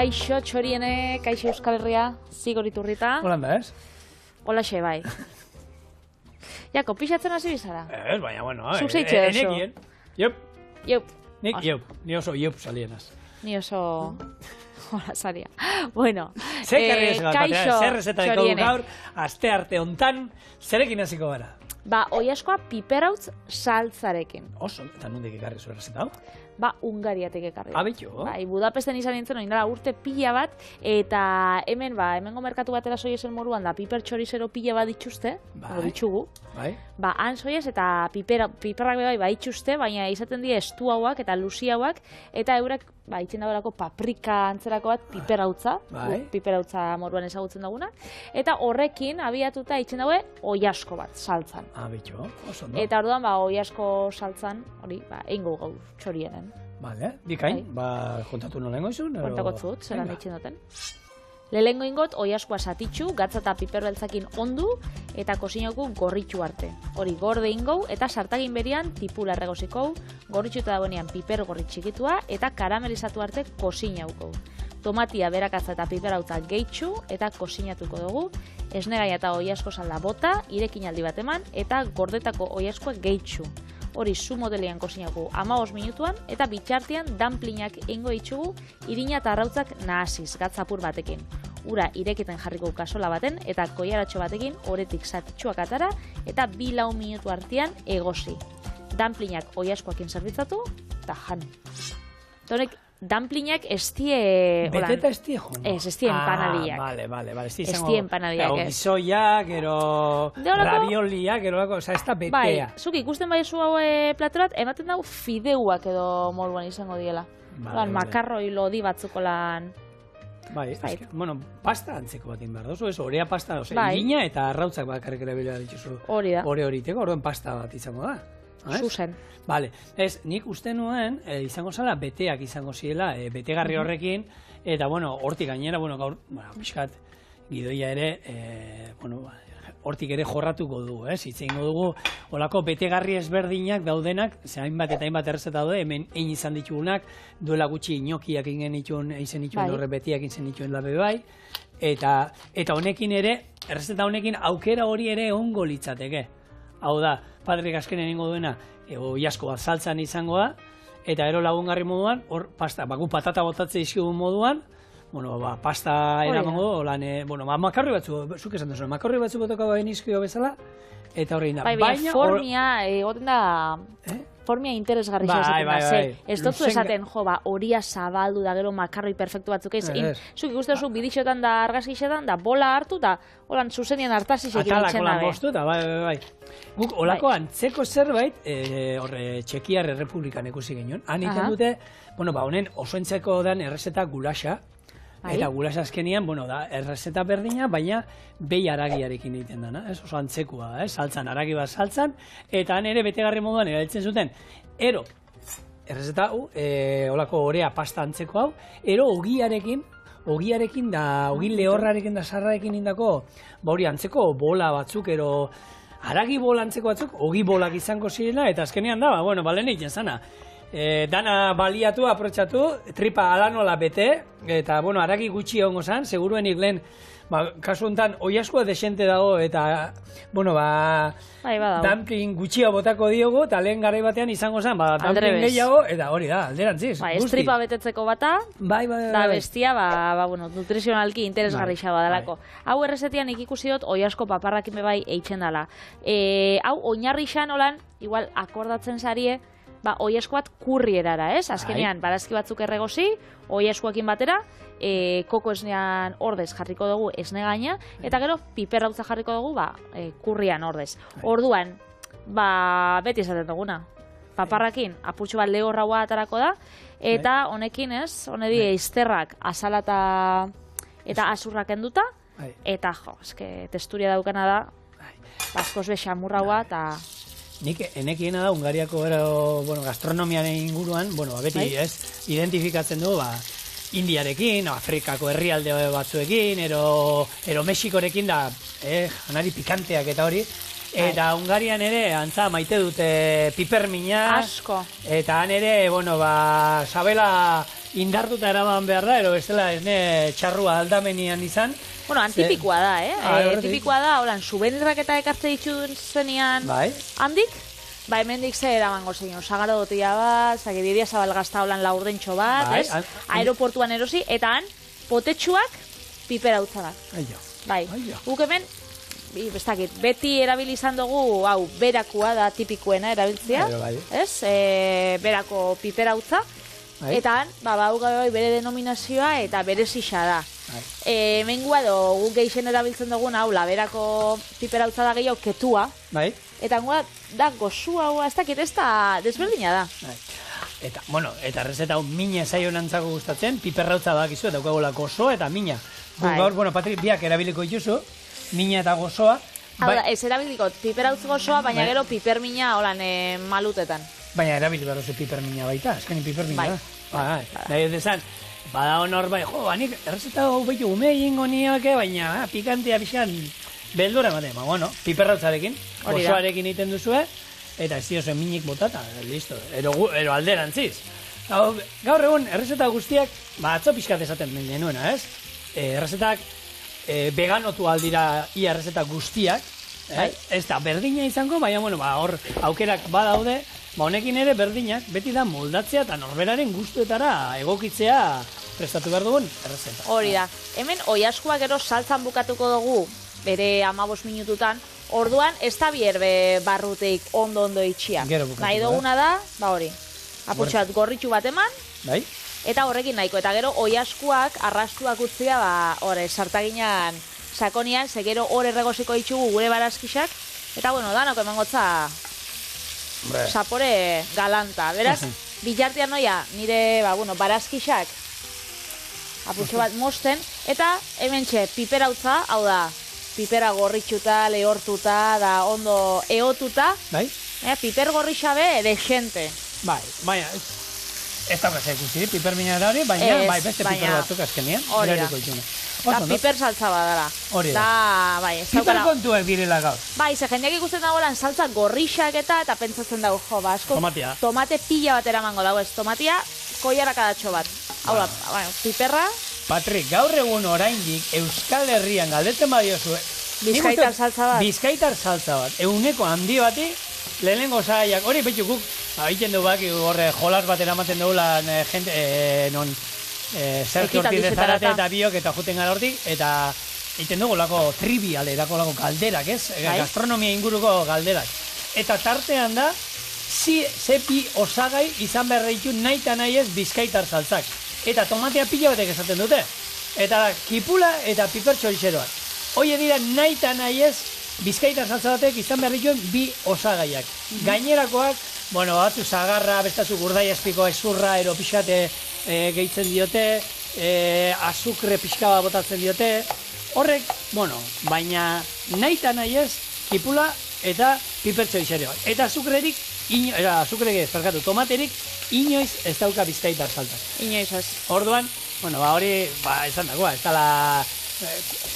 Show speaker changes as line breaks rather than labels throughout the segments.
Kaixo txoriene, kaixo Euskal Herria, Zigor Iturrita.
Holanda, ez?
Holaxe, bai. Jako, pixatzen hasi bizara?
Ez, baina, bueno,
Zuk zeitxe oso.
enekien. Jop.
Jop.
Nik, jop. Ni oso jop salienaz.
Ni oso... Hola, saria. Bueno,
kaixo zer reseta deko gaur, aste arte hontan, zerekin hasiko gara?
Ba, oiaskoa piperautz saltzarekin.
Oso, eta nondik ekarri zuen reseta hau?
Ba, Ungariatik ekarri.
Abitxo?
Bai, Budapesten izan nintzen, oindala urte pila bat, eta hemengo merkatu batera soiezen moruan da piper txorizero pila bat dituzte, ditugu.
Bai.
Ba, han soiez eta piperrak bai badituzte, baina izaten dira estu hauak eta luzi hauak, eta eurek ba, itzen dagoelako paprika antzerako bat piperautza, piperautza moruan ezagutzen duguna, eta horrekin abiatuta itzen daue oiasko bat saltzan.
Abitxo, oso no.
Eta orduan, ba, oiasko saltzan, hori, ba, eingo gaur txorienen.
Vale, dikain, ba, kontatu nolengo izun?
Kontakot zut, zelan eitzen duten. Lehengo ingot, oiaskoa satitxu, gatza eta piperbeltzakin ondu, eta kosinauku gorritxu arte. Hori gorde ingou, eta sartagin berian tipula erregosikou, gorritxu eta dagoenean piper gorri txikitua, eta karamelizatu arte kosinaukou. Tomatia, berakatza eta piperautza gehitxu, eta kosinatuko dugu, esnegaia eta oiasko salda bota, irekin aldi bat eman, eta gordetako oiaskoa gehitxu. Hori zu modelian kosinauku 15 minutuan, eta bitxartian dumplingak ingo ditzugu, irina eta arrautzak nahasiz, gatzapur batekin. Ura irekiten jarriko kasola baten, eta koiaratxo batekin oretik zatitxuak atara, eta 2-4 minutu artean egosi. Dumplingak oiaskoakin zerbitzatu, eta jan. Tonek, dumplingak estie...
Beteta estie, jo?
Ez, estie empanadillak.
Vale,
estie empanadillak.
Gizoiak, ero ravioliak, ero lako, oza, ez da betea.
Bai, zuk ikusten bai zu hau platorat, ematen dago fideuak edo moduan izango diela. Makarroi lodi batzuko lan...
Bai, bueno, pasta antzeko bat inbar dozu, ez, orea pasta, irina eta arrautzak bakarrik erabilia dituzu.
Hori da.
Hori horiteko, orduan pasta bat izango da.
Zuzen.
Bale, ez, nik uste nuen, izango zala, beteak izango ziela, betegarri horrekin, eta, bueno, hortik gainera, bueno, gaur, pixkat, gidoia ere, hortik ere jorratuko du, hitzeingo dugu, olako betegarri ezberdinak daudenak, ze hainbat eta hainbat errezeta daude, hemen egin izan ditugunak, duela gutxi inokiak izen ituen horre betiak izen ituen labe bai, eta honekin ere, errezeta honekin aukera hori ere ongo litzateke. Hau da, Patrik azkenen ingo duena, oiasko bat saltzan izango da, eta ero lagungarri moduan, hor pasta, baku patata botatze izkigun moduan, bueno, ba, pasta eramango du, holan, bueno, makarri batzu, zuk esan duzu, makarri batzu botoko bain izkio bezala, eta horrein da.
Baina, formia, egoten da, formia interesgarri esaten da, ez dutzu esaten, jo, ba, horia zabaldu da gero makarroi perfektu batzuk ez, zuk ikusten zu bidixotan da argazkixetan, da bola hartu, eta holan zuzenian hartazizek iritsen dabe.
Atalako lan bostu, eta bai. Guk olako antzeko zerbait, horre Txekiar Errepublikan ikusi genuen, han iten dute, bueno, ba, honen oso entzeko dan errezeta gulaxa, eta gulaxa azkenian, bueno, da, errezeta berdina, baina behi haragiarekin egiten dana, ez oso antzekua, saltzan, haragi bat saltzan, eta han ere betegarri moduan erabiltzen zuten, ero, errezeta hau, olako orea pasta antzeko hau, ero ogiarekin da, ogi lehorrarekin da sarrarekin indako, ba hori antzeko bola batzuk, ero, haragi bola antzeko batzuk, ogi bolak izango zirela, eta azkenean da, bueno, balen egiten zana. Dana baliatu, aprotxatu, tripa alanola bete, eta, bueno, haragi gutxi hongo zan, seguruenik lehen, kasu honetan, oiaskoa desente dago, eta, bueno, dumpling gutxia botako diogu, eta lehen garai batean izango zan, dumpling gehiago, eta hori da, alderantziz.
Ez tripa betetzeko bata, da bestia, bueno, nutrizionalki interesgarri xaba dalako. Hau errezetian ikusi dut, oiasko paparrakin bebai eitzen dala. Hau, oinarri xan olan, igual, akordatzen zarie, oiasko bat kurri erara, ez? Azkenean, barazki batzuk erregosi, oiaskoekin batera, koko esnean ordez jarriko dugu esne gaina, eta gero piperrautza jarriko dugu, kurrian ordez. Orduan, beti esaten duguna. Paparrakin, apurtxo bat lehorraua atarako da, eta honekin, ez? Honedi izterrak, azalata eta azurrak enduta, eta jo, eske testuria daukana da, askoz be xamurraua, eta...
Nik enekiena da, Hungariako gastronomiaren inguruan, beti identifikatzen du, Indiarekin, Afrikako herrialde batzuekin, ero Mexikorekin da, janari pikanteak eta hori, eta Hungarian ere, antza, maite dute pipermina,
asko,
eta han ere, sabela indartuta eraman behar da, ero bestela esne txarrua aldamenian izan.
Bueno, antipikoa da, antipikoa da, holan, subenirrak eta ekartze dituen zenean handik, hemendik ze eramango zein, sagaro dotia bat, zagididia zabalgazta holan laurdentxo bat, aeroportuan erosi, eta han, potetxuak pipera utzanak. Guk hemen, beti erabili izan dugu, hau, berakua da tipikoena erabiltzea, berako pipera utza, eta han, bere denominazioa eta bere zixa da. Mengua guk geixen erabiltzen dugun, hau, berako pipera utza da gehiago ketua, eta da gozua, ez dakit, ez da desberdina da.
Eta, eta errezeta hau mina zaio nantzako gustatzen, piperrautza bakizu, eta ukagula gozoa eta mina. Gaur, Patri, biak erabiliko dituzu, mina eta gozoa.
Ez erabiliko, piperrautz gozoa, baina gero pipermina holan malutetan.
Baina erabili behar pipermina baita, eskeni pipermina da. Nahi dezan, bada honor bai, banik errezeta hau behitu ume egingo nioke, baina pikantea pixan beldura ematen. Piperrautzarekin, gozoarekin egiten duzue, eta ez diozen minik botata, listo, ero alderantziz. Gaur egun, errezeta guztiak, atzo pixkat esaten genuena, ez? Errezetak veganotu aldira ia errezeta guztiak, ez da berdina izango, baina, hor aukerak badaude, honekin ere berdinak, beti da moldatzea eta norberaren gustuetara egokitzea prestatu behar dugun errezeta.
Hori da, hemen oiaskoa gero saltzan bukatuko dugu, bere 15 minututan, orduan ez da bier barruteik ondo itxia. Nahi duguna da, hori, aputxat gorritxu bat eman, eta horrekin nahiko. Eta gero oiaskuak arrastuak utzia, sartaginan sakonian, ze gero hor erregosiko ditugu gure barazkixak, eta danok emangotza sapore galanta. Beraz, bilartian noia, nire barazkixak aputxo bat mosten, eta hemen piperautza, hau da, pipera gorritxuta, lehortuta, da ondo eotuta, piper gorrixabe dexente.
Baina, ez daukaz ikusi, piper mina da hori, baina beste piper batzuk azkenian.
Hori da. Eta piper saltza badara.
Hori da. Piper kontuak direla gaur.
Ze jendeak ikusten dagoelan saltza gorrixak eta pentsatzen dago, asko. Tomate pila bat eramango dago ez. Tomatia koiarakadatxo bat. Hau da, piperra.
Patrik, gaur egun oraindik Euskal Herrian galdetzen badiozu.
Bizkaitar saltza bat.
Bizkaitar saltza bat. Eguneko handi bati, lehenengo zaiak, hori betu guk, egiten du baki horre jolas bat eramaten dugulan non Sergio Ortiz de Zarate eta biok eta juten gara hortik, eta egiten dugu lako trivial, erako lako galderak, ez? Gastronomia inguruko galderak. Eta tartean da, zepi osagai izan behar ditu nahi eta nahi ez Bizkaitar saltzak. Eta tomatea pila batek esaten dute. Eta kipula eta piper txorixeroak. Hoie dira nahi eta nahi ez Bizkaitar saltza batek izan behar dituen bi osagaiak. Gainerakoak, batzu zagarra, bestazu gurdai espiko ezurra, ero pixate gehitzen diote, azukre pixka bat botatzen diote. Horrek, baina nahi eta nahi ez kipula eta piper txorixeroak. Eta azukrerik, tomaterik, inoiz ez dauka Bizkaitar saltzak.
Inoiz ez.
Orduan, hori, esan dagoa, ez dala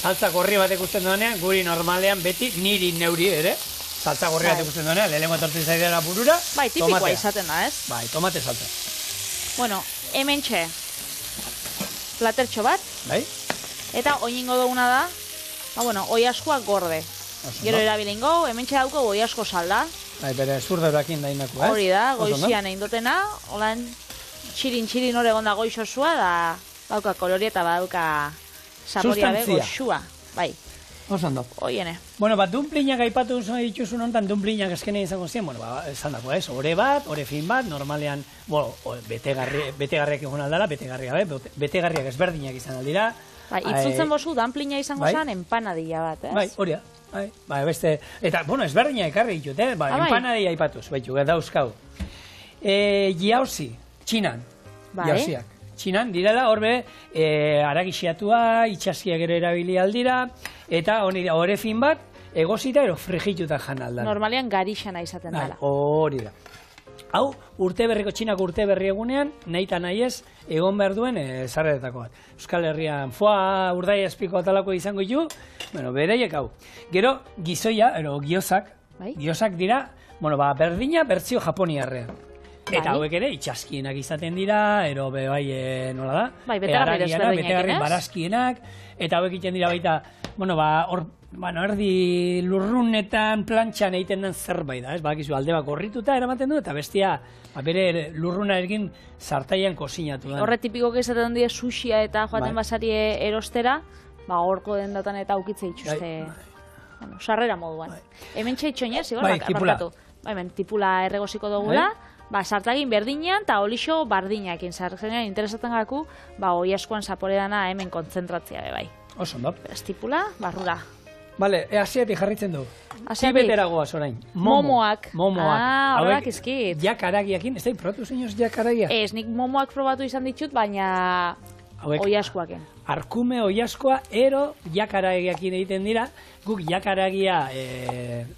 saltza gorri bat ikusten duenean, guri normalean beti, niri neuri ere, saltza gorri bat ikusten duenean, lehenengo etortzen zaidera burura,
tipikoa izaten da, ez?
Tomate saltza.
Hemen platertxo bat, eta oingo duguna da, oiaskoak gorde. Gero erabilingo, hemen dauko oiasko salda.
Bere zurderakin da indako, ez?
Hori da, goizian egin dutena, holan txirin hor egon da goizosua, da dauka koloria eta badauka saboria be goxua.
Osando.
Oiene.
Dumplinak aipatu dituzun hontan, dumplinak eskenea izango ziren, esan dako, ez? Ore bat, ore fin bat, normalean, betegarriak egon aldala, betegarriak ezberdinak izan aldira.
Itzultzen bozu, dumplina izango zen, empanadilla bat, ez?
Hori da. Beste, eta, ezberdina ekarri ditut, empanadia aipatuz, dauzkau. Jiaozi, Txinan, jiaoziak. Txinan, direla, horbe, aragixiatua, itxasiak ere erabili aldira, eta hori fin bat, egozita ero frigituta jan aldan.
Normalean garixana izaten dela.
Hori da. Hau, Txinako urte berri egunean, nahi eta nahi ez, egon behar duen zarretako bat. Euskal Herrian, urdai espiko atalako izango ditu, bereiek hau. Gero, gizoia, giozak dira, berdina bertzio japoniarrean. Eta hauek ere itxaskienak izaten dira, ero bai, nola da?
Bai, betegarri
barazkienak, eta hauek egiten dira baita, erdi lurrunetan plantxan egiten den zerbait da, ez? Bakizu, alde bat gorrituta eramaten du, eta bestia bere lurruna egin sartaian kozinatu da.
Horre tipikoak izaten die sushia eta joaten basari erostera, gorko dendatan eta aukitze itxuste, sarrera moduan. Hemen txaitxoinez, barkatu. Hemen tipula erregoziko dugula, sartagin berdinean eta olixo bardinakin. Zartzenean interesatzen gaku, oi askoan zaporedana hemen kontzentratzea bai.
Oso ondo.
Tipula, barrura.
Bale, asiatik jarritzen du. Tibetera goaz orain.
Momoak.
Hauek
izkit.
Jakaragiakin, ez da protu zeinoz jakaragia?
Ez, nik momoak probatu izan ditut, baina oi askoaken.
Arkume oi askoa, ero jakaragiakin egiten dira, guk jakaragia...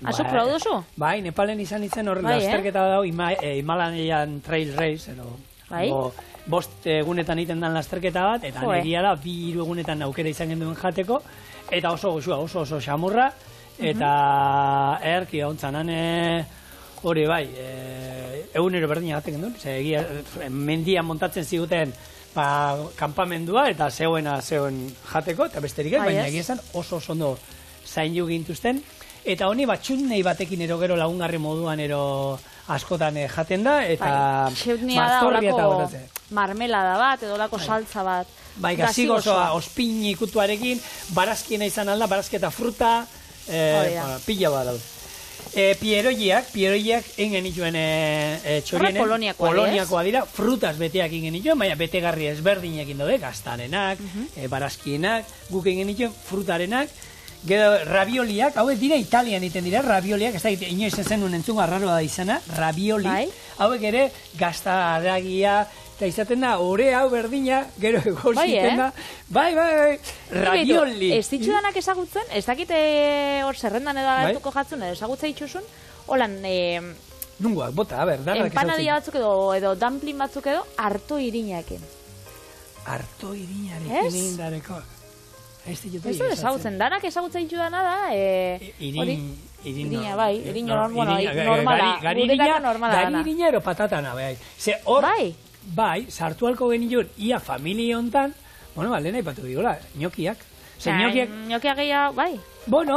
Azuk probatu duzu?
Bai, Nepalen izan hor lasterketa dago, Himalayaan Trail Race, bost egunetan egiten dan lasterketa bat, eta negia da, 2 egunetan aukera izan genduen jateko, eta oso goxua, oso xamurra, eta erki hauntzan, hori bai, egunero berdina gaten genduen, mendian montatzen ziguten kanpamendua, eta zeuen jateko, eta besterik ez, baina egia esan oso ondo zaindu gintuzten, eta honi txutnei batekin gero lagungarri moduan askotan jaten da, eta maztorria eta botatzen.
Marmelada bat, edo lako saltza bat.
Bai, gazigozoa, ospin ikutuarekin, barazkiena izan alda, barazki eta fruta, pila bat daude. Pieroiak ingen ituen txorienen, poloniakoa dira, frutas beteak ingen ituen, baina betegarri ezberdinekin daude, gaztarenak, barazkienak, guk ingen ituen frutarenak, gero ravioliak, hauek dira Italian iten dira, ravioliak, ez da inoiz zenun entzunga arraroa da izana, ravioli, hauek ere gaztaragia, eta izaten da, ore hau berdina, gero egoziten da, bai, ravioli.
Ez ditxu danak ezagutzen, ez dakite hor zerrendan edo agertuko jatzun, edo ezagutza ditxusun, holan,
nungoak, bota,
empanadia batzuk edo dumpling batzuk edo, harto irinaken.
Harto irinarekin indareko. Ez dut
ezagutzen, danak ezagutza ditxu dana da, irina, bai, irina normala, gudetako normala dana.
Gari irina ero patatana, bai. Bai, sartu halko genituen, ia familia hontan, lehen aipatu digola, niokiak.
Niokiak gehiago, bai.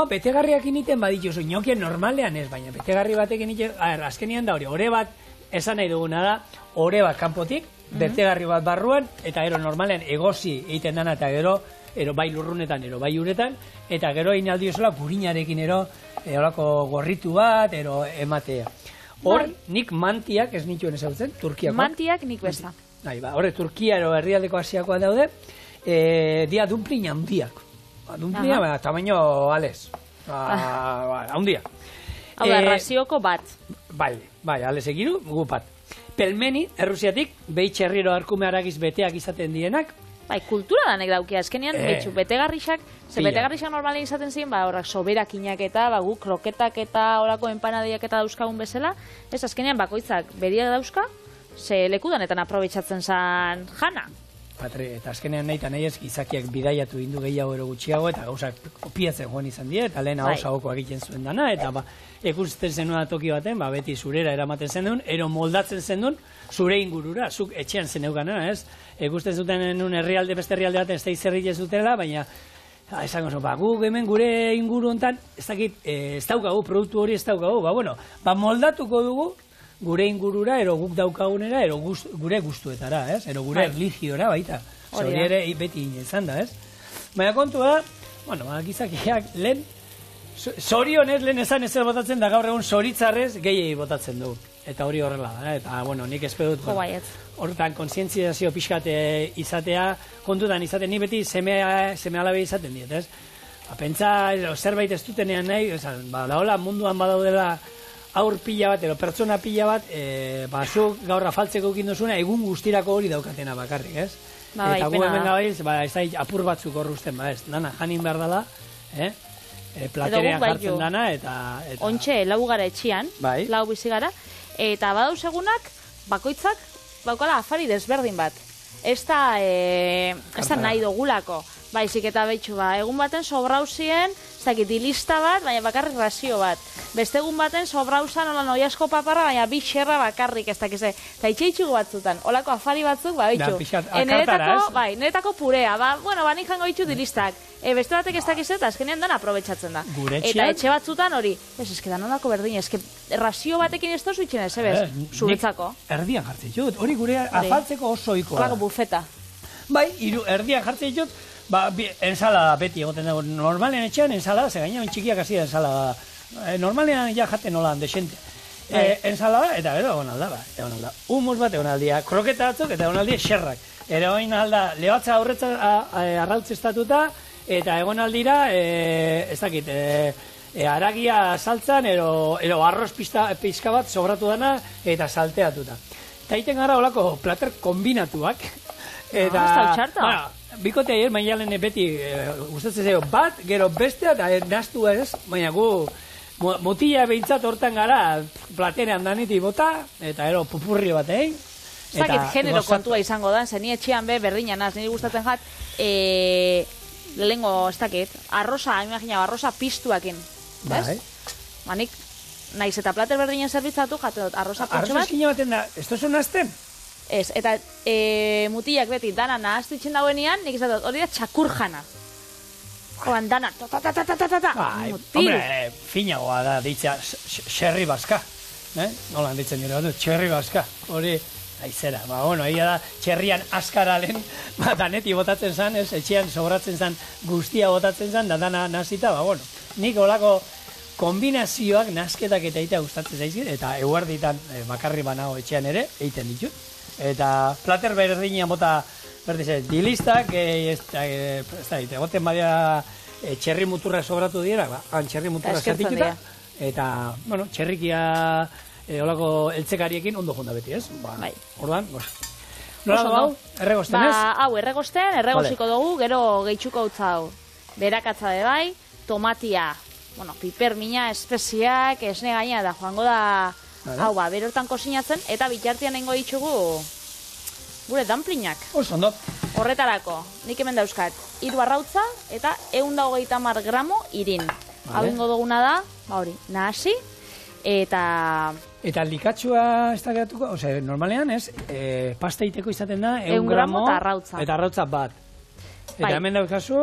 Betegarriak initen badituzu, niokiak normalean ez, baina betegarri batek initen, azkenian da hori, ore bat, esan nahi duguna da, ore bat kanpotik, betegarri bat barruan, eta gero normalean egozi egiten dana, eta gero bai lurrunetan, bai uretan, eta gero egin aldiozola gurinarekin olako gorritu bat, ematea. Hor, nik mantiak ez nituen ezagutzen, Turkiakoak.
Mantiak nik besta.
Horre, Turkia herrialdeko asiakoa daude, dia dumpling handiak. Dumplinga, tamaino alez. Handia.
Hau da, razioko bat.
Bai, alez egiru, gu bat. Pelmeni, Errusiatik, behitxerriro arkume haragiz beteak izaten dienak.
Bai, kultura danek daukia, azkenean, betegarrixak, betegarrixak normalen izaten ziren, horrak soberakinak eta, guk kroketak eta horako empanadiak eta dauzkagun bezala, ez azkenean bakoitzak beria dauzka, ze lekudanetan aprobetxatzen zan jana.
Eta azkenean nahi ez gizakiak bidaiatu indu gehiago ero gutxiago, eta gauzak kopiatzen joan izan die, eta lehen hausagokoa egiten zuen dana, eta ikusten zenuen toki baten, beti zurera eramaten zen duen, ero moldatzen zen duen, zure ingurura, zuk etxean zen eukana, ez? Ikusten zuten un herrialde, beste herrialde baten, ez da izerrik ez dutela, baina esango zo, guk hemen gure inguru hontan, ez daukagu, produktu hori ez daukagu, moldatuko dugu, gure ingurura, ero guk daukagunera, ero gure gustuetara, ez? Ero gure erligiora baita. Hori ere beti izan da, ez? Baina kontua da, gizakiak lehen, zorionez lehen esan ezer botatzen da gaur egun zoritzarrez gehiegi botatzen dugu. Eta hori horrela da, eta nik espedut horretan kontzientziazio pixkat izatea, kontutan izaten, ni beti seme alabe izaten diet, ez? Pentsa, zerbait ez dutenean nahi, daola munduan badaudela aur pila bat, pertsona pila bat, zuk gaur afaltzeko egin duzuna, egun guztirako hori daukatena bakarrik, ez? Eta gu hemen gabaiz, ez da apur batzuk horruzten, dana janin behar dela, platerean jartzen dana, eta...
Ontxe, lau gara etxian, lau bizi gara, eta badauz egunak, bakoitzak, baukala afari desberdin bat. Ez da nahi dugulako. Baizik eta behitxu, egun baten sobrauzien, ez dakit, dilista bat, baina bakarrik razio bat. Beste egun baten sobrauzan, holan oiasko paparra, baina bi xerra bakarrik, ez dakize. Eta itxeitxugu batzutan, holako afari batzuk, ba, itxu. Niretako purea, nik jango itxu dilistak. Beste batek ez dakize, eta azkenean dan aprobetxatzen da. Eta etxe batzutan hori, eskedan honako berdin, razio batekin ez tozu itxen ez, zuretzako.
Erdian jartzen ditut, hori gure afaltzeko oso ikoa.
Klako bufeta.
Bai, erdian jartzen ditut, ensalada beti egoten dago. Normalean etxean ensalada, ze gaina txikiak hasi da ensalada. Normalean ja jaten nolan desente. Ensalada, eta gero egon alda. Humus bat egon aldia, kroketa batzuk, eta egon aldia xerrak. Egon alda, lehatza aurretza arrautzestatuta, eta egon aldira, ez dakit, aragia saltzan, ero arroz pizka bat sobratu dana, eta salteatuta. Eta iten gara olako plater kombinatuak. Eta, bikote ayer, maialen beti, gustatzen zaio, bat, gero bestea, eta naztu ez, baina gu, motila behintzat hortan gara, platerean daniti bota, eta ero pupurri bat,
Zakit, genero kontua izango da, zen ni etxean berdina naz, niri gustatzen jat, lehengo, ez dakit, arroza, arroza piztuakin, ez? Manik, naiz eta plater berdinen zerbitzatu, jate dut, arroza pintxo bat.
Arroza eskina baten da, ez tozu nazten?
Ez, eta mutilak beti dana nahaztu itxen dauenean, nik izan dut, hori da txakurjana. Horan dana,
Hombre, finagoa da, ditza, xerri baska. Nolan ditzen dira, xerri baska. Hori, aizera, egia da, txerrian askaralen, daneti botatzen zan, etxean sobratzen zan, guztia botatzen zan, da dana nazita, nik olako kombinazioak nazketak eta egitea gustatzen zaizkit, eta eguerditan bakarri banago etxean ere, egiten ditut. Eta plater berdinean bota, dilistak, egoten badia txerri muturra sobratu dira, txerri muturra zertituta, eta, txerrikia olako eltzekariekin ondo jonda beti, ez? Ordan, nola hau, erregosten ez?
Hau, erregosten, erregosiko dugu, gero gehitxuko utza hau. Berakatza de bai, tomatia, piper mina, espeziak, esne gaina, da joango da, hau berortan kosinatzen, eta bitartian nengo ditugu gure dumplingak.
Oso, ondo.
Horretarako, nik hemen dauzkat, 3 arrautza eta 130 gramo irin. Hau ingo duguna da, nahasi, eta...
Eta likatxua ez da geratuko, normalean ez, pasta iteko izaten da, 1 gramo eta arrautza bat. Eta hemen dauzkazu,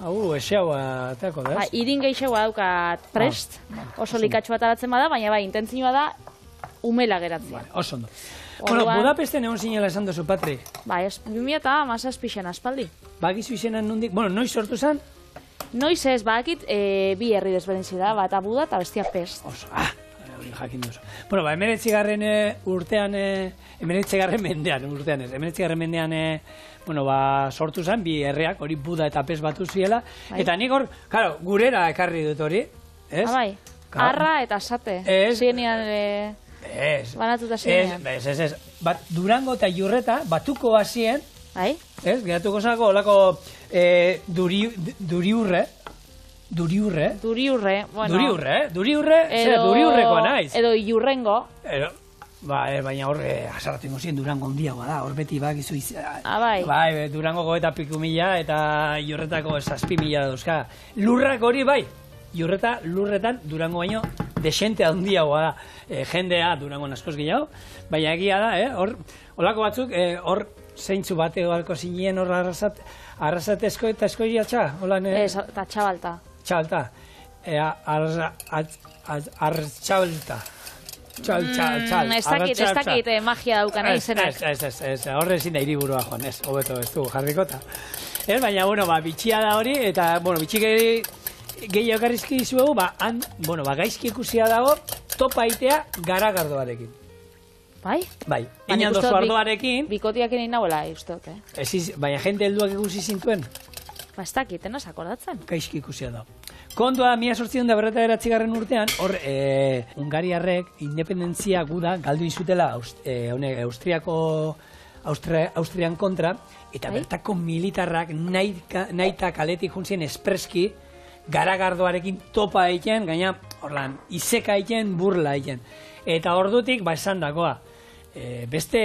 hau eseaua atako da, ez?
Irin geixeaua daukat prest, oso likatxua ataratzen bada, baina intentzioa da umela geratzen.
Oso ondo. Budapesten egon zinela esan duzu, Patri.
2017 aspaldi.
Bakizu izenan nondik, noiz sortu zen?
Noiz ez, bakit, bi herri desberdintzi da, bata Buda eta bestia Pest.
Oso, jakin duzu. 19. urtean, 19. mendean, sortu zen, bi herriak, hori Buda eta Pest batu ziela, eta nik hor, gurera ekarri dut hori, ez?
Arra eta sate, zienian... banatuta zinean.
Ez. Durango eta Iurreta batuko bazien, ez? Geratuko zako, olako duriurre, duriurrekoa naiz.
Edo Iurrengo.
Baina hor, azarraten gozien Durango ondiagoa da, hor beti bakizu izan. Bai, Durangoko eta piku mila eta Iurretako 7.000 dauzka. Lurrak hori bai, Iurreta lurretan Durango baino desente handiagoa da. Jendea Durango askoz gehiago, baina egia da, hor, olako batzuk, hor zeintzu bate balko zinien hor arrasatezko eta eskoiatxa?
Eta txabalta.
Txabalta. Artxabalta.
Ez dakit magia daukan izenak.
Ez, horre ezin da hiriburua joan, ez, hobeto ez du jarrikota. Baina, bitxia da hori, eta, bitxik gehiago garrizki dizuegu, gaizki ikusia dago, topa itea garagardoarekin.
Bai?
Bai, inan dozu ardoarekin.
Bikotiak egin nahuela, usteot,
Baina jente helduak ikusi zintuen.
Ez dakit, enaz akordatzen.
Gaizki ikusia dago. Kontua, 1889 urtean, hor, Hungariarrek independentzia guda galdu izutela Austrian kontra, eta bertako militarrak naita kaletik juntzien espreski garagardoarekin topa egiten, gaina, horlan, izeka egiten, burla egiten. Eta ordutik, esan dakoa, beste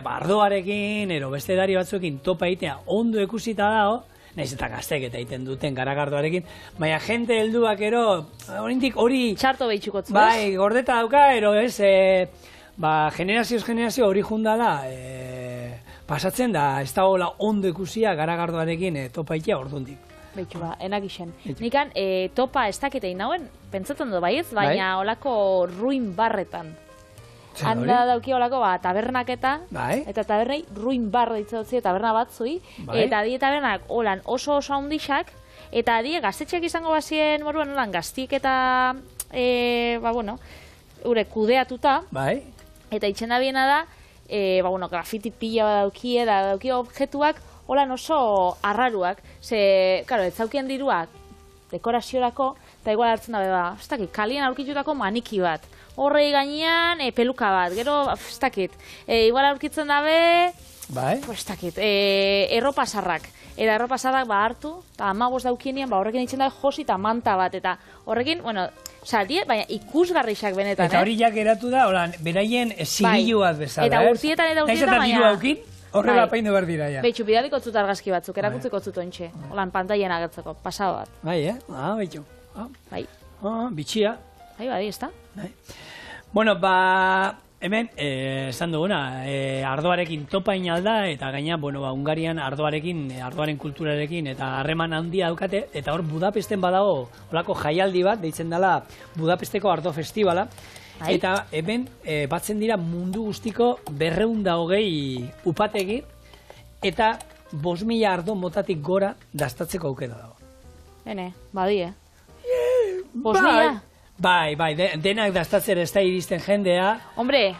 ardoarekin, ero beste dari batzuekin topa egitea ondo ikusita dago, nahiz eta gaztek eta egiten duten garagardoarekin, baina jente helduak ero, oraindik hori...
Txarto behitxukotzu,
bai, gordeta dauka, ero ez, generazioz generazio hori jundala, pasatzen da, ez da hola ondo ikusia garagardoarekin topaitea ordundik.
Behitu enak isen. Nikan topa ez dakitein nauen, pentsatzen du baiez, baina olako ruin barretan. Handa dauki olako tabernaketa, eta tabernei ruin barra ditzatzi taberna batzui, eta die tabernak holan oso handixak, eta die gaztetxeak izango bazien moruan holan gaztik eta, ure kudeatuta, eta itxenda biena da, grafiti pila daukie, da dauki objektuak, holan oso arraruak, ze, karo, ez zaukien diruak dekoraziorako, eta igual hartzen da, ez dakit, kalien aurkitutako maniki bat, horrei gainean peluka bat, gero, ez dakit, igual aurkitzen dabe, ez dakit, erropasarrak, eta erropasarrak hartu, eta amagos daukienean, horrekin itzen da josi eta manta bat, eta horrekin, baina ikusgarrixak benetan,
eta hori jak eratu da, beraien zigilu bat bezala,
eta urtietan, baina...
Horrela paindu behar dira, ja.
Behitu, bidaliko zut argazki batzuk, erakutzeko zut ontxe. Holan, pantaian agertzeko, pasado bat.
Bai, behitu.
Bai.
Bitxia.
Bai, ez da.
Bueno, hemen, esan duguna, ardoarekin topain alda, eta gaina, Hungarian ardoaren kulturarekin, eta harreman handia daukate, eta hor Budapesten badago, holako jaialdi bat, deitzen dela Budapesteko Ardo Festivala, eta hemen batzen dira mundu guztiko 220 upategi eta 5.000 ardo motatik gora dastatzeko aukera dago.
Bene, badie. 5.000?
Bai, denak dastatzera ez da iristen jendea.
Hombre,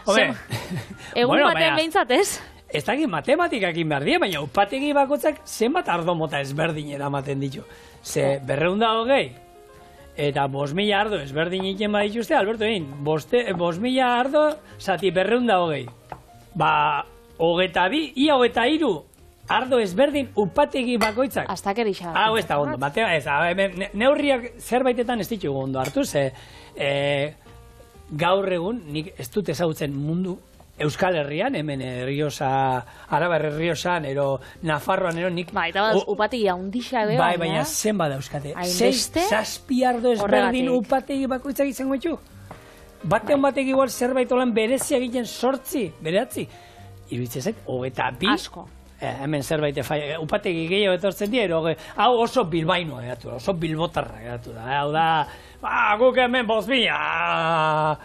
egun batean behintzat ez?
Ez dakit matematikakin behar dira, baina upategi bakotzak zenbat ardo mota ezberdin eramaten ditu. Ze 220 eta 5.000 ardo ezberdin egiten badituzte, Alberto, 5.000 ardo zati 220. Ia 23 ardo ezberdin upategi bakoitzak.
Aztakerixa.
Hau ez da ondo, neurriak zerbaitetan ez ditugu ondo hartu, ze gaur egun nik ez dut ezagutzen mundu Euskal Herrian, hemen Arabar Errioxan, ero Nafarroan, ero nik...
Eta badaz, upategi handixak de,
baina zenbat dauzkate. 6 ardo ezberdin upategi bakoitzak izango ditu. Batean batek igual zerbait olan berezia egiten 8, bereatzi. Iruditzen zait, 22.
Asko.
Hemen zerbait upategi gehiago etortzen dira, hau oso bilbainoa geratu da, oso bilbotarra geratu da. Hau da, guk hemen 5.000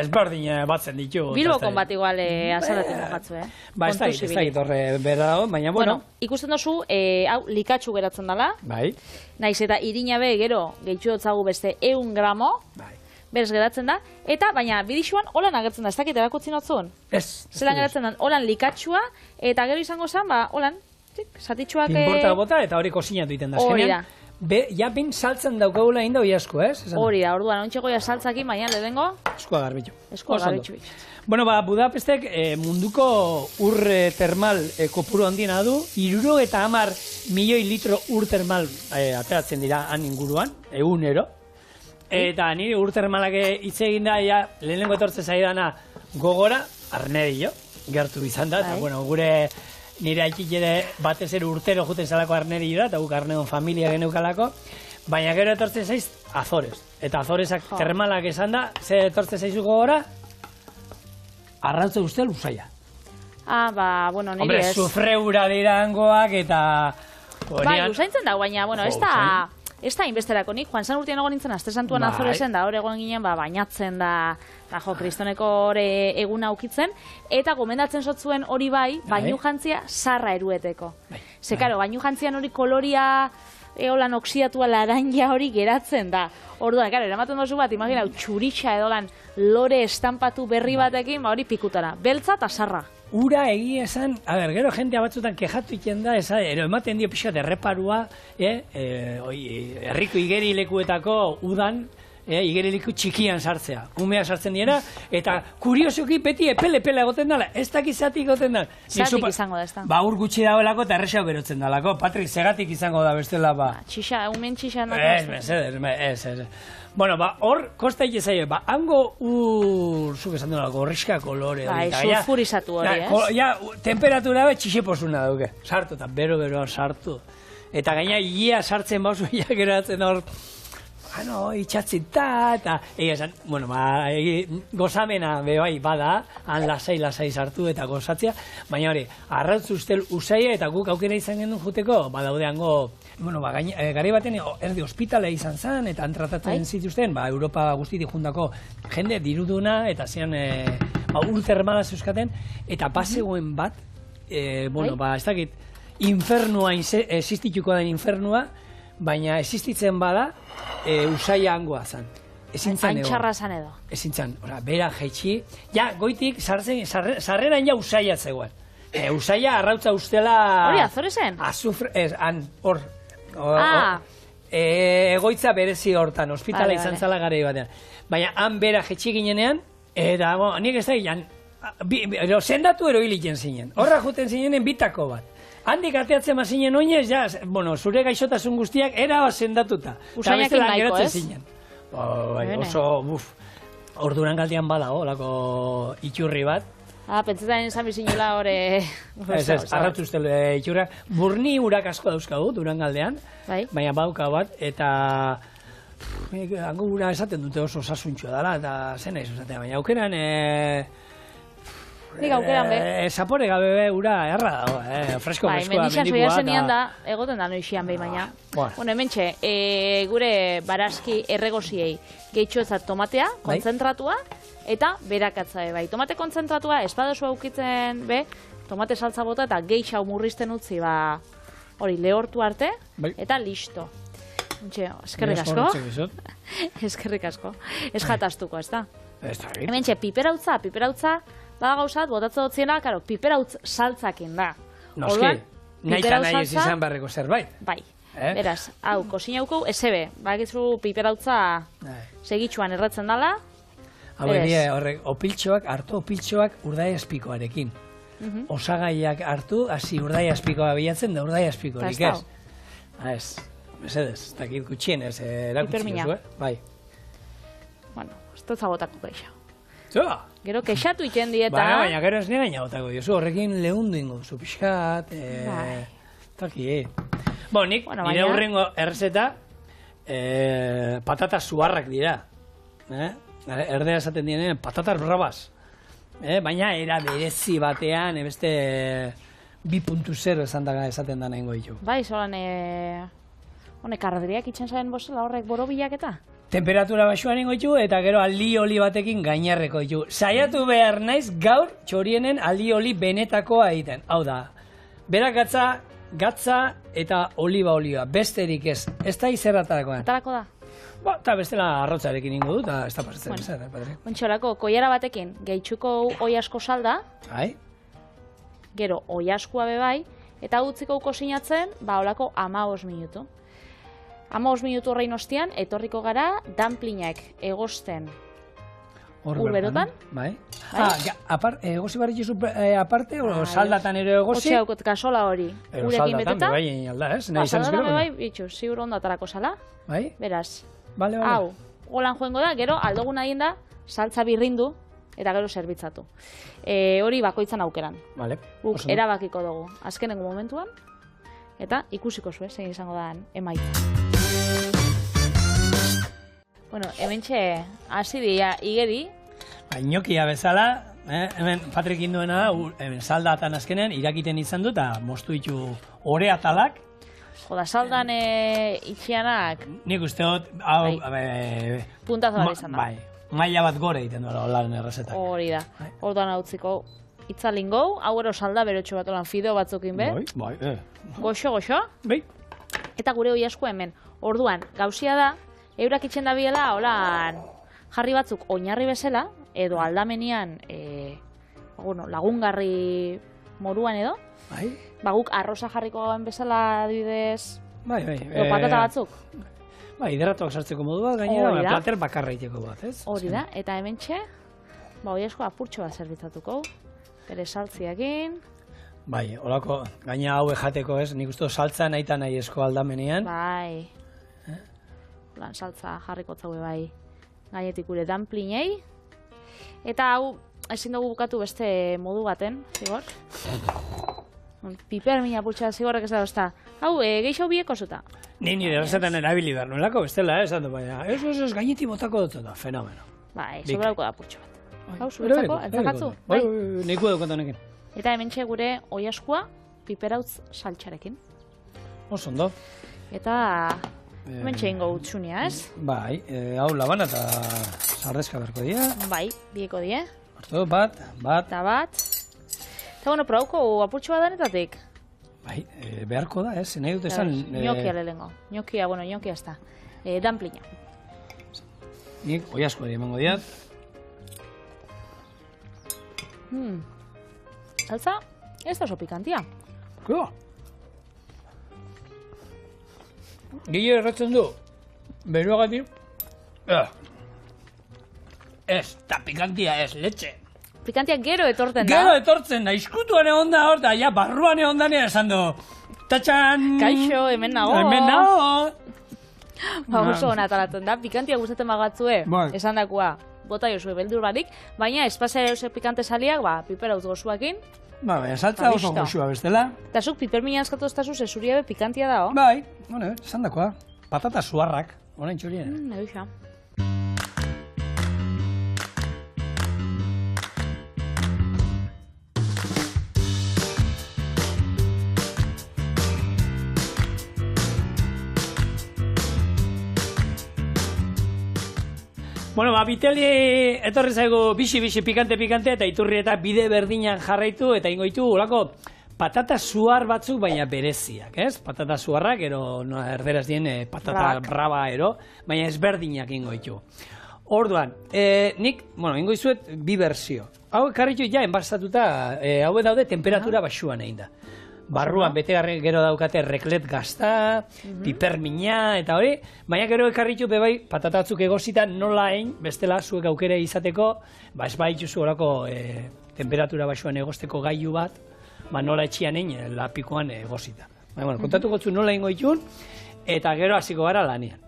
ezberdin batzen ditu.
Bilbokon bat igual azalaten batzu,
ez da gitorre berda dago, baina bueno.
Ikusten dozu, hau likatxu geratzen dela.
Bai.
Naiz eta irinabe gero gehitxu dutzagu beste 100 gramo. Bai. Berez geratzen da, eta baina bidixuan holan agertzen da, ez dakit erakutzi notzun?
Ez.
Zelan geratzen da, holan likatxua, eta gero izango zen, holan, satitxuak...
Pinporta bota eta hori kozinatu iten da.
Hori da.
Ja bin saltzen daukagula inda hoi asko, ez?
Hori da, orduan, ontxeko ja saltzakin, baina lehengo...
Eskua garbitxu.
Eskua garbitxu.
Bueno, Budapestek munduko ur termal kopuru handina du, 70 milioi litro ur termal ateratzen dira han inguruan, egunero. Eta niri ur termalak hitz egin da, lehenengo etortze zaidana gogora, Arnerillo, gertu izan da, eta gure nire aitik ere batez ere urtero juten zalako Arnerillo da, eta guk Arneon familia geneukalako, baina gero etortzen zaiz Azores. Eta Azoresak termalak esan da, ze etortzen zaizu gogora, arrantze uste luzaia.
Niri ez.
Hombre, sufreura dirangoak eta...
Bai, luzaintzen da, baina, ez da inbesterako nik, Juan San urtean egon nintzen, Aste Santuan Azoresen da, hor egon ginen, bainatzen da, kristoneko eguna aukitzen, eta gomendatzen sotzuen hori bainu jantzia sarra erueteko. Ze, karo, bainu jantzian hori koloria eolan oksidatua laranja hori geratzen da. Orduan, karo, eramaten dozu bat, imaginau, txuritxa edolan lore estampatu berri batekin, hori pikutara. Beltza eta sarra.
Ura egia esan, gero jentea batzutan kejatu iten da, ematen dio pixat erreparua, herriko igerilekuetako udan, igerileku txikian sartzea. Umea sartzen dira, eta kuriosoki beti epele egoten dela, ez dakizatik egoten dela.
Zatik izango da, ez da.
Ur gutxi dagoelako eta errexau berotzen dalako. Patrik, segatik izango da bestela,
umen txixa.
Ez. Bueno, hor, kosta ite zaio, hango zuk esan duela, gorriska kolore hori.
Sulfurizatu hori, ez?
Temperatura txixe posuna dauke. Sartu, eta bero sartu. Eta gaina ia sartzen bauzu, ia geratzen hor, itxatzita, eta esan, bueno, gozamena bai bada, han lasai sartu eta gozatzea, baina hori, arrautz ustel usaia eta guk aukera izan genuen juteko, badaudeango, bueno, gari baten erdi ospitalea izan zen, eta antratatzen zituzten, Europa guztitik jundako jende diruduna, eta zean ultermala zeuskaten, eta bazegoen bat, bueno, ez dakit, infernua, existituko den infernua, baina existitzen bada, usaia hangoa zen.
Antxarra zan edo.
Ezin zan, bera jaitxi, ja, goitik, sarreran ja usaia zegoen. Usaia arrautza ustela...
Hori, azore zen?
Azufre, hor, egoitza berezi hortan, ospitala izan zala garei batean. Baina, han bera jaitxi ginenean, eta, nik ez da ginean, sendatu ero hiliken zinen. Horra juten zinenen bitako bat. Handik ateatzen mazinen oinez, ja, bueno, zure gaixotasun guztiak era sendatuta.
Usaiakin nahiko, ez?
Oso, orduran galdean bada, olako itxurri bat.
Pentsetan izan bizinela hori...
Ez, arratu uste itxurra. Burni urak asko dauzkagu, Durangaldean, baina bauka bat, eta... Hango ura esaten dute oso sasuntxoa dela, eta zen nahi zuzatea, baina aukeran...
Nik aukeran be.
Zapore gabe ura erra dago, fresko, freskoa, mendikua.
Zenian da, egoten da noixian behin baina. Bueno, hementxe, gure barazki erregoziei gehitxoetzat tomatea, kontzentratua, eta berakatza bai. Tomate kontzentratua, espadosu aukitzen be, tomate saltza bota eta gehitxau murrizten utzi, hori lehortu arte, eta listo. Eskerrik asko. Eskerrik asko. Ez jataztuko, ez da? Hementxe, piperautza, bada gauzat, botatza dutziena, karo, piperautz saltzakin da.
Noski, nahi eta nahi ez izan barreko zerbait.
Bai, beraz, hau, kosinauko, esebe, bakizu piperautza segitxuan erratzen dala.
Hau, horrek, hartu opiltxoak urdai azpikoarekin. Osagaiak hartu, hasi urdai azpikoa bilatzen da urdai azpikoarik ez. Ez, mesedez, ez dakit gutxien ez, erakutzi duzu, bai.
Bueno, ez dut zabotako geixo.
Zoa!
Gero kexatu iten dieta...
Baina gero ez nire gainagotako diozu, horrekin lehundu ingo, zu pixkat, taki, nik nire hurrengo errezeta patata suarrak dira. Erdera esaten dienen patatas bravas. Baina era berezi batean, beste 2.0 esaten da nahingo ditu.
Bai, zolan, honek karradiriak itxen zaren bozela horrek borobilak eta?
Temperatura baxuan ingo ditu, eta gero aldi-oli batekin gainarreko ditu. Saiatu behar naiz gaur txorienen aldi-oli benetakoa egiten. Hau da, berak gatza eta oliba-olioa. Besterik ez. Ez da izerratarako da.
Atarako da?
Eta bestela arrotzarekin ingo du, eta ez da pasatzen.
Ontxorako, koiara batekin, gehitxuko oi asko salda. Gero, oi askoa bebai, eta utziko kosinatzen, olako 15 minutu. 15 minutu horrein ostian, etorriko gara dumplingak egosten urberotan.
Bai. Egosi barri jizu aparte, o saldatan ere egosi?
Otxe haukot kasola hori.
Saldatan, bebai egin alda, ez?
Saldatan bebai, bitxu, ziur ondo atarako sala.
Bai?
Beraz.
Bale.
Hau, golan joengo da, gero aldogun egin da, saltza birrindu, eta gero zerbitzatu. Hori bakoitzan aukeran.
Bale.
Guk erabakiko dugu. Azkenengo momentuan, eta ikusiko zuen, zein izango da emaitza. Bueno, hementxe hasi dira igeri.
Inokia bezala, hemen Patrik induena da, saldatan azkenean irakiten izan du, eta moztu ditu ore atalak.
Joda, saldan itxianak...
Nik uste dut, hau...
Puntazo bat izan da.
Bai, maila bat gore egiten duela olaren errezetak.
Hori da, orduan hau tziko itzalin gau, hau ero salda berotxo bat olan fideo batzukin be.
Bai.
Goxo.
Bai.
Eta gure hoi asko hemen. Orduan, gauzia da, eurak itxen da biela, holan jarri batzuk oinarri bezala, edo aldamenian lagungarri moruan edo.
Bai.
Guk arroza jarriko gauen bezala adibidez,
bai.
Edo patata batzuk.
Bai, hidratoak sartzeko modu bat, gainera, plater bakarra iteko bat, ez?
Hori da, eta hementxe, hoi asko apurtxo bat zerbitzatuko, bere saltziakin.
Bai, holako, gaina hau ejateko ez, nik uste saltza nahi eta nahi esko aldamenean.
Bai, lan saltza jarriko zaue bai, gainetik gure dumplingei. Eta hau, ezin dugu bukatu beste modu baten, zigor? Pipermina putxa zigorrek ez da ozta. Hau, geixo bieko zuta.
Ni nire errezetan erabili behar nolako bestela, esan du baina. Ez, gaineti botako dut da, fenomeno.
Bai, sobrauko da putxo bat. Hau, zuretzako, entzakatzu?
Bai, nahiko dukatu honekin.
Eta hementxe gure oiaskua piperautz saltxarekin.
Oso ondo.
Eta hementxe ingo utsunia, ez?
Bai, hau labana eta sardezka berko dira.
Bai, bieko die.
Hortu, bat.
Eta bat. Eta bueno, probauko apurtxo bat danetatik.
Bai, beharko da, ez? Nahi dut esan...
Ñokia lehengo. Ñokia ez da. Damplina.
Nik oiasko emango diat.
Saltza, ez da oso pikantia.
Kio? Gile erratzen du, beruagatik, ez, eta pikantia ez, letxe.
Pikantia gero etorten da.
Gero etortzen da, izkutuan egon da hor, da, ja, barruan egon da nire esan du, tatxan!
Kaixo, hemen nago.
Hemen nago!
Ba, oso hona talatzen da, pikantia gustatzen magatzue,
Bai.
esan dakoa, bota jozue beldur barik, baina espazia erosek pikante saliak, ba, piperautz gozuakin.
Ba, baina saltza oso goxua bestela.
Eta zuk pipermina askatu estazu zezuria be pikantia da,
Bai, bueno, esan dakoa, patata suarrak, orain txurien.
Egixa.
Bueno, ba, biteli etorri zaigu bixi pikante eta iturri eta bide berdinak jarraitu eta ingo ditu olako patata suar batzuk baina bereziak, ez? Patata suarrak, ero no, erderaz dien patata brava ero, baina ezberdinak ingo ditu. Orduan, nik, bueno, ingo dizuet bi berzio. Hau ekarritu ja enbastatuta, hau daude temperatura baxuan egin da. Barruan betegarren gero daukate reklet gazta, pipermina eta hori, baina gero ekarritu bebai patatatzuk egozita nola egin, bestela zuek aukere izateko, ba ez baituzu horako temperatura baxuan egozteko gailu bat, ba nola etxian egin lapikoan egozita. Baina, bueno, kontatuko zu nola ingo itun, eta gero hasiko gara lanian.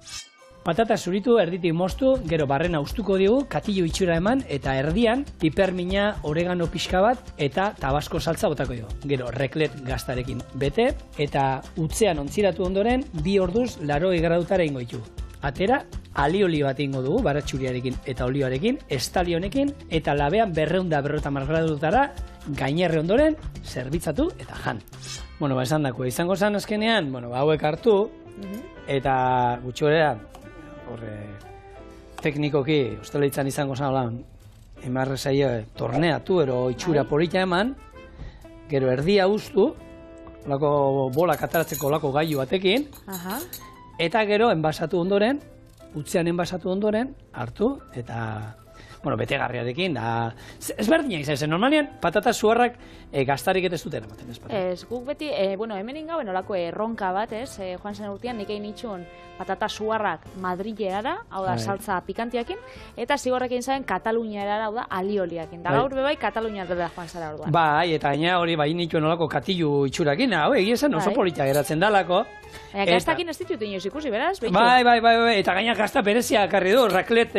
Patata zuritu, erditik moztu, gero barrena ustuko digu, katillo itxura eman, eta erdian, pipermina, oregano pixka bat, eta tabasko saltza botako digu. Gero, reklet gaztarekin bete, eta utzean ontziratu ondoren, 2 orduz 80 gradutara ingo ditu. Atera, alioli bat ingo dugu, baratxuriarekin eta olioarekin, estali honekin, eta labean 250 gradutara, gainerre ondoren, zerbitzatu eta jan. Bueno, ba esan dako, izango zen azkenean, bueno, hauek hartu, eta gutxorera, teknikoki, usteleitzan izango zen, emarre zaio, torneatu, ero itxura polita eman, gero erdia ustu, olako bolak ataratzeko olako gailu batekin, eta gero enbasatu ondoren, utzean enbasatu ondoren, hartu, eta, bueno, betegarriarekin, da, ezberdinak izan zen, normalian, patata suarrak gaztarik ez duten ematen, ez?
Ez, guk beti, bueno, hemen ingauen olako erronka bat, ez, joan zen urtean, nik egin itxun patata suarrak Madrilerara, hau da, saltza pikantiakin, eta zigorrekin zain Kataluniarara, hau da, alioliakin. Da gaur bebai Katalunia dela joan zara orduan.
Bai, eta gaina hori bai nituen olako katillu itxurakin, hau, egia zen oso polita geratzen dalako.
Baina gaztakin ez ditut inoiz ikusi, beraz?
Bai, eta gaina gazta berezia ekarri du, raklet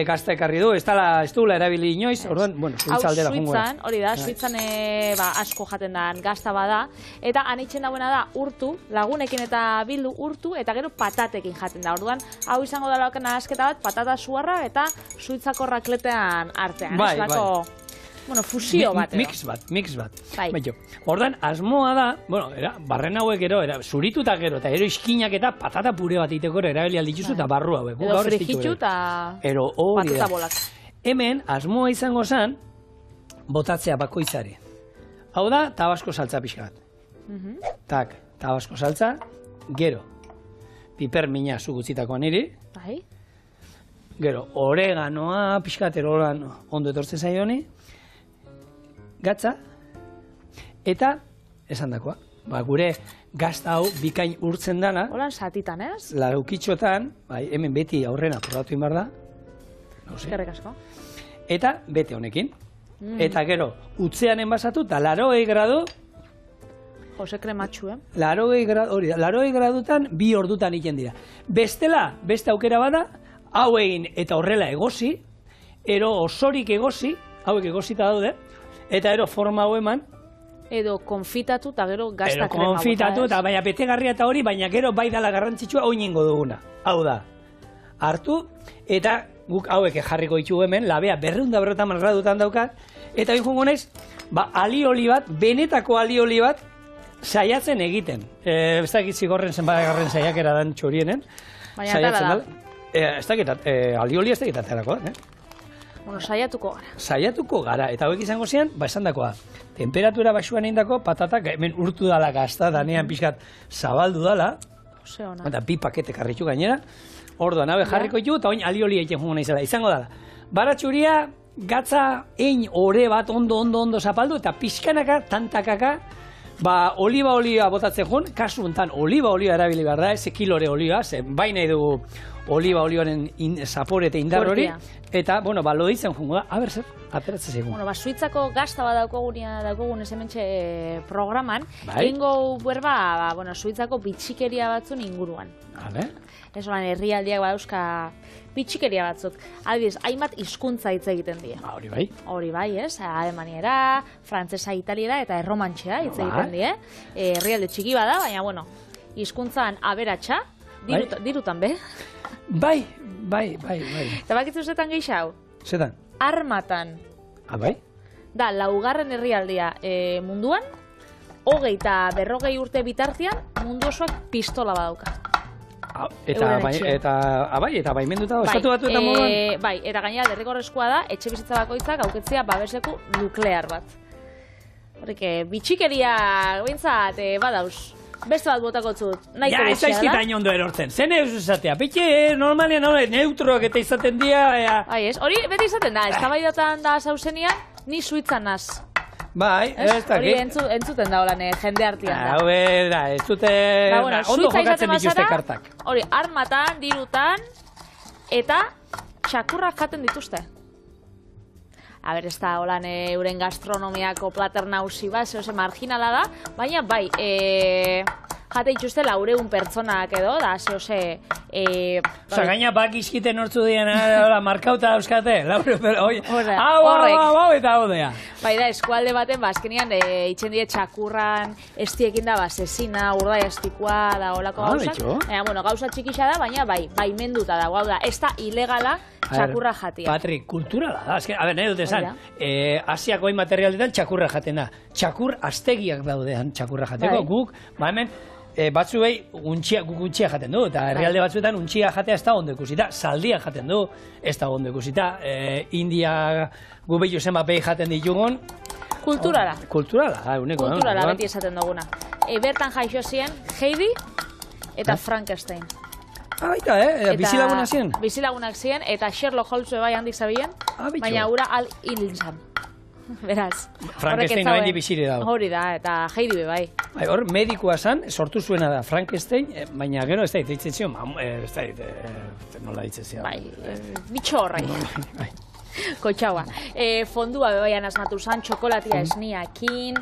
gazta ekarri du, ez duela erabili inoiz, orduan, bueno, Suitza aldera jungo.
Suitzan, hori da, Suitzan asko jaten da gazta bada, eta anitzen dauena da urtu, lagunekin eta bildu urtu, eta gero patatekin jaten da. Orduan, hau izango da laukena asketa bat, patata suarra eta Suitzako rakletean artean.
Bai.
Bueno, fusio bat.
Mix bat. Ordan, asmoa da, bueno, barren hauek zurituta gero, eta iskinak eta patata pure bat iteko erabili aldituzu eta barru hauek.
Edo frijitu eta patata bolak.
Hemen, asmoa izango zen, botatzea bakoitzari. Hau da, tabasko saltza pixka bat. Tak, tabasko saltza, gero, pipermina zugutzitakoan niri.
Bai.
Gero, oreganoa, pixka terolan ondo etortzen zaioni. Gatza, eta esan dakoa. Ba, gure gazta hau bikain urtzen dana.
Holan satitan, ez?
Laukitxotan, bai, hemen beti aurrena probatu inbar da.
Eskerrik asko.
Eta bete honekin. Eta gero, utzean enbasatu, eta 80 gradu.
Jose krematxu,
80 gradutan, 2 ordutan iten dira. Bestela, beste aukera bada, hau egin eta horrela egosi, ero osorik egosi, hauek egosita daude, eta ero forma hau eman,
Edo konfitatu eta gero gazta krema bota.
Konfitatu eta baina betegarria eta hori, baina gero bai dala garrantzitsua hori ningo duguna. Hau da, hartu eta guk hauek jarriko ditugu hemen, labea 250 gradutan daukat, eta hori jungo naiz, alioli bat, benetako alioli bat, saiatzen egiten. Ez dakit zigorren zenbadagarren saiakera dan txorienen.
Baina atara da.
Ez dakit, alioli ez dakit aterako,
Bueno, saiatuko gara.
Saiatuko gara, eta hauek izango zian, esan dakoa, temperatura baxuan egindako patatak, hemen urtu dala gazta, danean pixkat zabaldu dala, eta 2 pakete karritu gainera, orduan, jarriko ditu, eta oin alioli egiten jungo naizela, izango dala. Baratxuria, gatza, ore bat ondo zapaldu, eta pixkanaka, tantakaka, oliba botatzen jun, kasu honetan oliba erabili behar da, ez kilore oliba, baina edu oliba olioaren zapore eta indar hori, eta, loditzen jungo da, aber zer, ateratzen zegoen.
Suitzako gazta bat daukogun ez hementxe programan, egingo berba, Suitzako bitxikeria batzun inguruan. Ez olan herrialdiak badauzka bitxikeria batzuk. Adibidez, hainbat hizkuntza hitz egiten die.
Hori bai.
Hori bai, ez? Alemaniera, frantsesa, italiera eta erromantxea hitz egiten die. Herrialde txiki bada, baina, hizkuntzan aberatsa, dirutan be.
Bai.
Eta bakitzu zetan gehiago?
Zetan?
Armatan.
Bai?
Da, 4. herrialdia munduan, 20 eta 40 urte bitartean, mundu osoak pistola badauka.
Eta baimenduta da, estatu batu eta moduan?
Bai, eta gainera derrigorrezkoa da, etxe bizitza bakoitzak auketzea babesleku nuklear bat. Horrek, bitxikeria, bintzat, badauz. Beste bat botako zut, nahiko bitxea da. Ja, ez aizkita ondo erortzen, zen eus esatea, bitxe normalian neutroak eta izaten dira.
Bai,
ez, hori beti izaten da, ez tabaidatan da zauzenian, ni suitzan naz.
Bai, ez da.
Hori entzuten da holan jende artian da.
Hau da, ez zute ondo jokatzen dituzte kartak.
Hori, armatan, dirutan, eta txakurrak jaten dituzte. Ez da holan euren gastronomiako plater nausi bat, zehose marginala da, baina bai, jate dituzte 400 pertsonak edo, da zehose...
gaina bak izkiten hortzu dien, markauta dauzkate, 400 hau eta hau dea.
Bai da, eskualde baten, azkenian, itxen die txakurran, estiekin da, sesina, urdai estikoa, da holako gauzak. Gauza txikixa da, baina bai menduta da, hau da, ez da ilegala txakurra jatia.
Patri, kulturala da, nahi dut esan, Asiako hain materialetan txakurra jaten da. Txakur astegiak daudean txakurra jateko, guk, hemen, batzuei guk untxia jaten du, eta herrialde batzuetan untxia jatea ez da ondo ikusita, zaldia jaten du, ez da ondo ikusita, India gu behiu zenbat behi jaten ditugun.
Kulturala.
Kulturala, uneko.
Kulturala beti esaten duguna. Bertan jaixo ziren Heidi eta Frankenstein.
Baita, bizilagunak ziren?
Bizilagunak ziren, eta Sherlock Holmes bai handik zabien, baina hura hilin zan. Beraz.
Frankenstein hain bizire dago.
Hori da, eta Heidi bai.
Hor, medikoa zan, sortu zuena da Frankenstein, baina gero ez da ditzen zion, ez da nola ditzen zion.
Bai, bitxo horrei. Kotxaua. Fondua bebaian asmatu zan, txokolatia esniakin,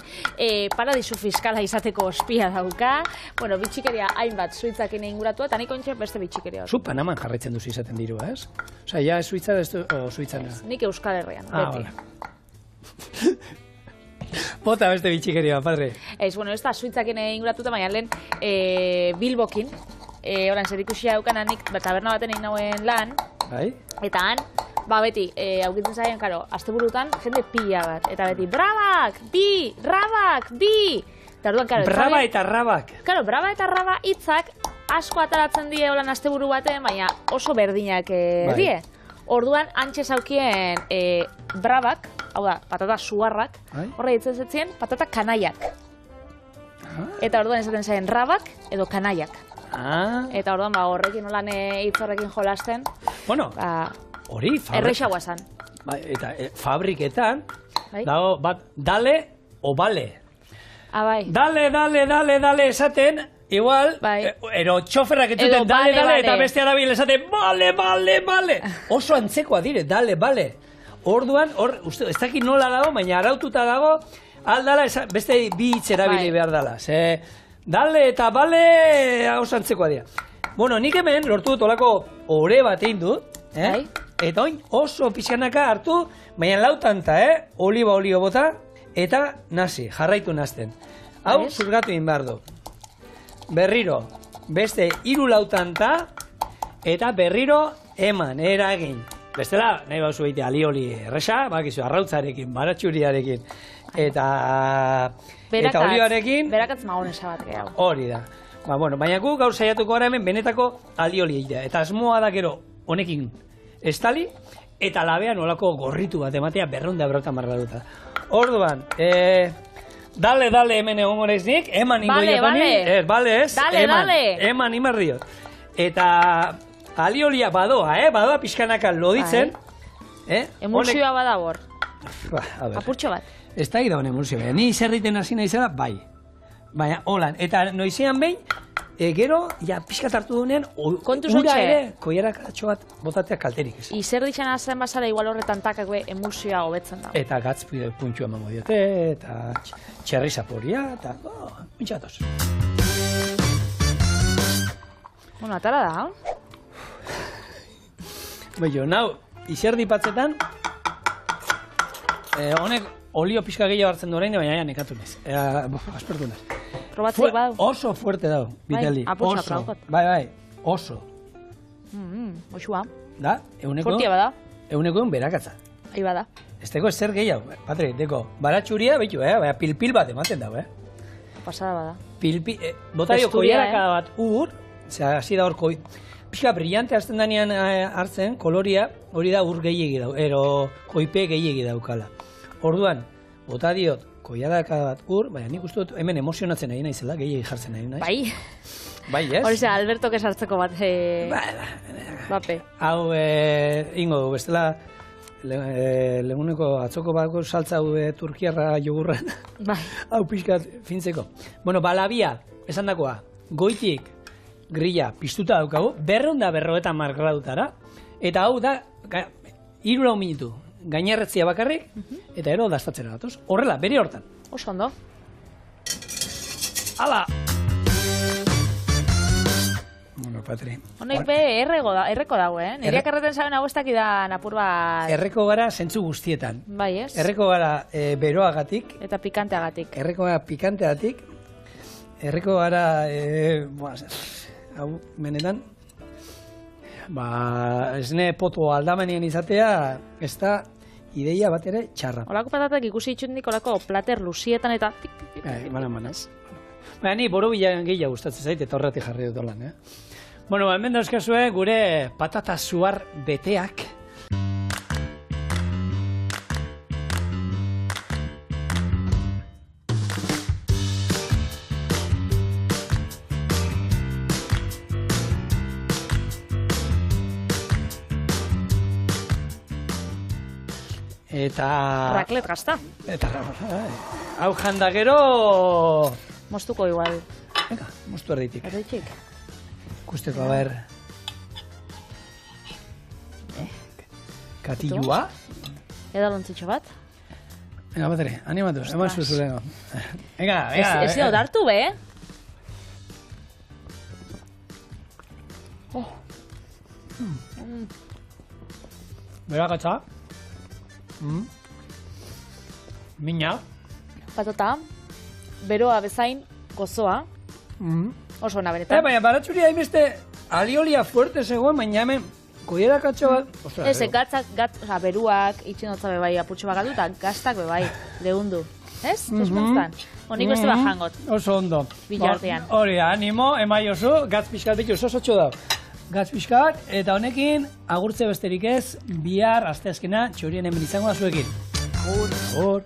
paradisu fiskala izateko ospia dauka, bitxikeria hainbat Suitzakin inguratu, eta niko intxe beste bitxikeria.
Zu Panaman jarretzen duzu izaten dirua, ez? Osa, ja Suitzara ez du, Suitzana?
Nik Euskal Herrian, beti.
Bota beste bitxikeria, padre.
Ez da Suitzakin inguratuta, baina lehen Bilbokin, horan zerikusia daukanak, taberna baten egin nauen lan, eta han, beti, aukitzen zaien, karo, asteburutan, jende pila bat. Eta beti, brabak, bi, rabak, bi!
Braba eta rabak.
Karo, braba eta raba hitzak asko ataratzen die holan asteburu baten, baina oso berdinak die. Orduan, antxe zaukien brabak, hau da, patata suarrak, horre ditzen zetzien, patata kanaiak. Eta orduan esaten zaien rabak edo kanaiak. Eta orduan, horrekin holan hitz horrekin jolasten.
Bueno, hori,
errexagoa zan.
Eta fabriketan, dago bat, dale o bale. Dale esaten, igual, ero txoferrak entzuten, dale, eta beste arabil esaten, bale. Oso antzekoa dire, dale. Orduan, ez dakit nola dago, baina araututa dago, aldala, beste bi hitz erabili behar dala. Dale eta bale, oso antzekoa dira. Bueno, nik hemen lortu dut olako ore bat egin dut, eta oin oso pixkanaka hartu, baina lautanta, oliba olio bota, Eta nasi, jarraitu nazten. Hau, zurgatu egin behar du. Berriro, beste 3 lautanta, eta berriro eman, eragin. Bestela, nahi bauzu behite alioli erresa, bakizu, arrautzarekin, baratxuriarekin, eta olioarekin.
Berakatz magonesa bat gehiago.
Hori da. Baina gu gaur saiatuko gara hemen benetako alioli egitea. Eta asmoa da gero honekin estali, eta labean olako gorritu bat ematea 250 marraduta. Orduan, dale hemen egon goreiznik, eman ingo diapani. Bale, ez? Eman imarriot. Eta aliolia badoa pixkanaka loditzen.
Emulsioa bada hor. Apurtxo bat.
Ez da gira hon emulsioa. Ni zerriten hasi naizela, bai. Baina, holan. Eta noizean behin, gero, pixkat hartu dunean, ura ere, koiarakatxo bat botatea kalterik ez.
Izer ditxan azen bazara, igual horretan takakue emulsioa hobetzen da.
Eta gatz puntxua emango diote, eta txerri zaporia, eta mintxatoz.
Bueno, atara da,
Baina, nau, izerdi patzetan, honek olio pixka gehiago hartzen du orain, baina nekatu nez. Aspertu nez.
Probatzeik badu?
Oso fuerte dago, Vitali.
Oso.
Bai, oso.
Oxua.
Da?
Fortia bada?
Eguneko berakatza.
Ahi bada.
Ez teko zer gehiago, Patri, deko. Baratxuria, behitu, baina pilpil bat ematen dago,
Pasada bada.
Pilpil, botario koiarakada bat hasi da hor pixka brillante hasten danean hartzen, koloria, hori da ur gehiegi dau, koipe gehiegi daukala. Orduan, bota diot, koiarakada bat baina nik uste dut hemen emozionatzen nahi naizela, gehiegi jartzen nahi naiz.
Bai.
Bai, ez?
Hori ze, Alberto kesartzeko bat, bape.
Hau, ingo du, bestela, leguneko atzoko bako saltza turkiarra jogurran.
Bai.
Hau pixkat fintzeko. Bueno, balabia, esan dakoa, goitik grilla piztuta daukagu, 250 margradutara, eta hau da, 3 minutu, gainerretzia bakarrik, eta ero dastatzera datoz. Horrela, bere hortan.
Oso ondo.
Hala! Bueno, Patri.
Honek be, erreko dago, Niriak erreten zaben hau ez dakidan apur bat...
Erreko gara zentzu guztietan.
Bai, ez?
Erreko gara beroagatik.
Eta pikanteagatik.
Erreko gara pikanteagatik. Erreko gara... hau, benetan... esne poto aldamenien izatea, ez da ideia bat ere txarra.
Olako patatak ikusi itxundik olako plater lusietan eta...
Manaz. Baina ni borobilan gehiago gustatzen zait, eta horretik jarri dut lan, Bueno, hemen dauzkazue gure patata zuar beteak. Eta...
Raklet gazta.
Eta... hau janda gero...
Mostuko igual.
Venga, mostu erditik.
Erditik.
Kusteko, a ber... Katilua.
Edalontzitxo bat.
Venga, batere, animatu, eman zuzuleno. Venga, venga.
Ez dira dartu, be?
Berakatza. Mina.
Patata. Beroa bezain gozoa. Oso ona beretan.
Baina baratxuri hainbeste aliolia fuerte zegoen, baina hemen koierakatxo bat...
Ez, beruak, itxinotza bebai apurtxo bagatu, eta gaztak bebai, lehundu. Ez? Suspentztan. Honik beste bat jangot.
Oso ondo.
Bilartean.
Hori, animo, emaiozu, gatz pixkat ditu, oso da. Gatz pixkat, eta honekin, agurtze besterik ez, bihar, asteazkena, txorien hemen izango da zuekin. Agur.